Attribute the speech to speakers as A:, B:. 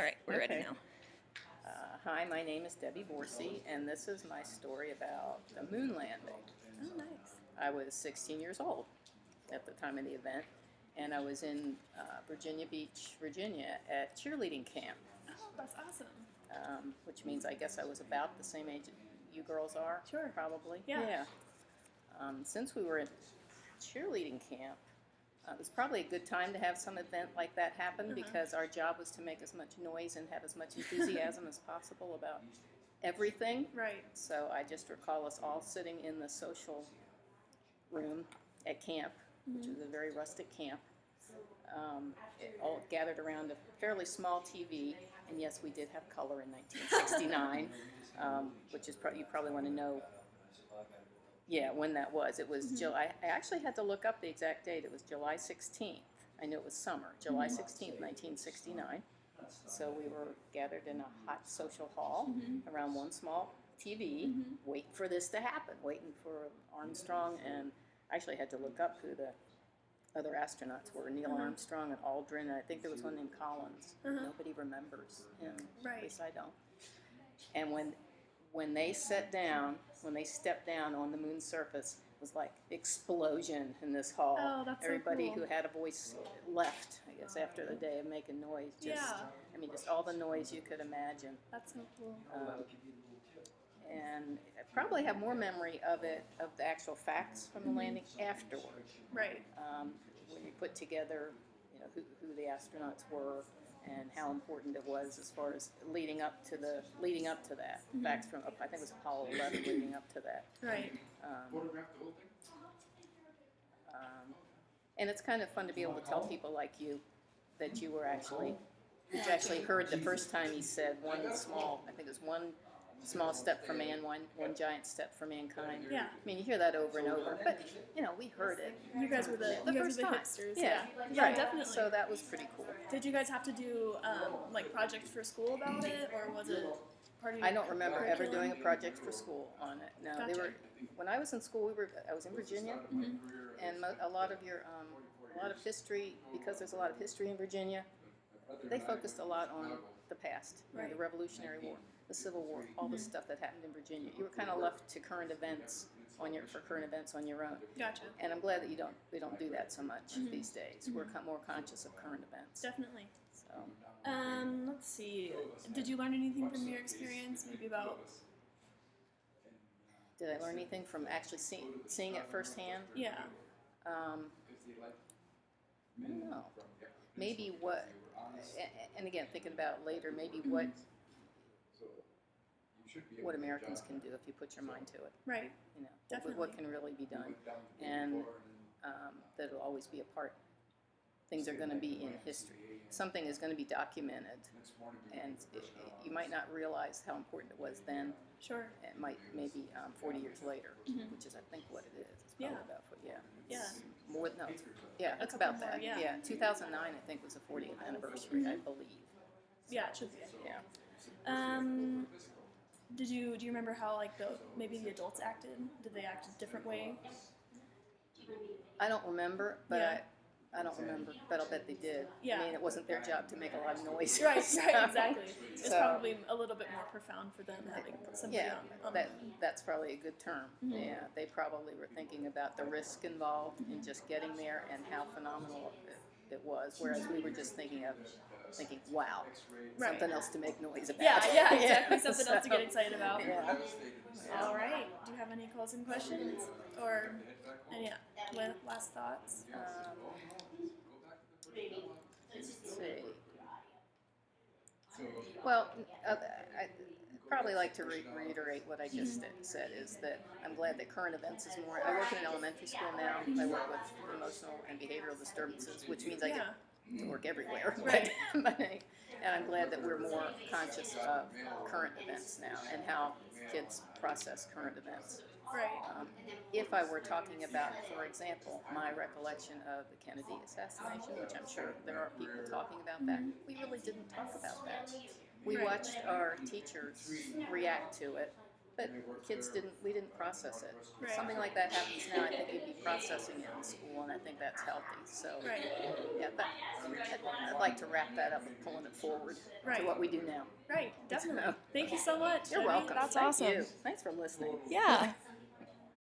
A: All right, we're ready
B: Okay.
A: now.
B: Hi, my name is Debbie Borsey, and this is my story about the moon landing.
A: Oh, nice.
B: I was 16 years old at the time of the event, and I was in Virginia Beach, Virginia at cheerleading camp,
A: Oh, that's awesome.
B: which means I guess I was about the same age you girls are.
A: Sure.
B: Probably.
A: Yeah.
B: Since we were at cheerleading camp, it was probably a good time to have some event like that happen because our job was to make as much noise and have as much enthusiasm as possible about everything.
A: Right.
B: So I just recall us all sitting in the social room at camp, which was a very rustic camp, all gathered around a fairly small TV. And yes, we did have color in 1969, which is you probably want to know. Yeah, when that was. It was July. I actually had to look up the exact date. It was July 16th. I knew it was summer. July 16th, 1969. So we were gathered in a hot social hall around one small TV, waiting for this to happen, waiting for Armstrong, and I actually had to look up who the other astronauts were, Neil Armstrong and Aldrin, and I think there was one named Collins. Nobody remembers him, at least I don't. And when they stepped down on the moon's surface, it was like explosion in this hall.
A: Oh, that's so
B: Everybody
A: cool.
B: who had a voice left, I guess, after the day of making noise. I mean, just all the noise you could imagine.
A: That's so cool.
B: And I probably have more memory of it, of the actual facts from the landing afterward.
A: Right.
B: When you put together, who the astronauts were and how important it was as far as leading up to that. Facts from, I think it was Apollo 11 leading up to that.
A: Right.
B: And it's kind of fun to be able to tell people like you that you actually heard the first time he said one small step for man, one giant step for mankind.
A: Yeah.
B: I mean, you hear that over and over, but we heard it
A: You guys were the
B: first time.
A: hipsters.
B: Yeah,
A: Yeah,
B: right.
A: definitely.
B: So that was pretty cool.
A: Did you guys have to do like projects for school about it, or was it part of your
B: I don't remember ever
A: curriculum?
B: doing a project for school on it. No, they
A: Gotcha.
B: were. When I was in school, I was in Virginia, and a lot of history, because there's a lot of history in Virginia. They focused a lot on the past,
A: Right.
B: the Revolutionary War, the Civil War, all the stuff that happened in Virginia. You were kind of left to current events on your own.
A: Gotcha.
B: And I'm glad that we don't do that so much these days. We're more conscious of current events.
A: Definitely.
B: So
A: Let's see. Did you learn anything from your experience? Maybe about
B: did I learn anything from actually seeing it firsthand?
A: yeah.
B: I don't know. Maybe and again, thinking about later, maybe what Americans can do if you put your mind to it.
A: Right. Definitely.
B: What can really be done, and that it'll always be a part. Things are going to be in history. Something is going to be documented, and you might not realize how important it was then.
A: Sure.
B: It might maybe 40 years later, which is I think what it is. It's probably about it's more it's
A: couple
B: about
A: more,
B: that.
A: yeah.
B: 2009 I think was the 40th anniversary, I believe.
A: Yeah, it should be.
B: Yeah.
A: Do you remember how like maybe the adults acted? Did they act a different way?
B: I don't remember, but
A: Yeah.
B: I don't remember, but I'll bet they did.
A: Yeah.
B: I mean, it wasn't their job to make a lot of noise.
A: Right, exactly. It's
B: So-
A: probably a little bit more profound for them having somebody
B: Yeah,
A: on
B: that's probably a good term. Yeah, they probably were thinking about the risk involved in just getting there and how phenomenal it was, whereas we were just thinking, wow,
A: Right.
B: something else to make noise about.
A: Yeah, exactly. Something else to get excited about.
B: Yeah.
A: All right. Do you have any closing questions or any last thoughts?
B: Let's see. Well, I'd probably like to reiterate what I just said, is that I'm glad that current events is more. I work in an elementary school now. I work with emotional and behavioral disturbances, which means I get to work everywhere.
A: Right.
B: And I'm glad that we're more conscious of current events now and how kids process current events.
A: Right.
B: If I were talking about, for example, my recollection of the Kennedy assassination, which I'm sure there are people talking about that, we really didn't talk about that. We watched our teachers react to it, but we didn't process it. If
A: Right.
B: something like that happens now, I think you'd be processing it in school, and I think that's healthy. So,
A: Right.
B: yeah, I'd like to wrap that up with pulling it forward
A: Right.
B: to what we do now.
A: Right, definitely. Thank you so much.
B: You're
A: Debbie.
B: welcome.
A: That's
B: Thank
A: awesome.
B: you. Thanks for listening.
A: Yeah.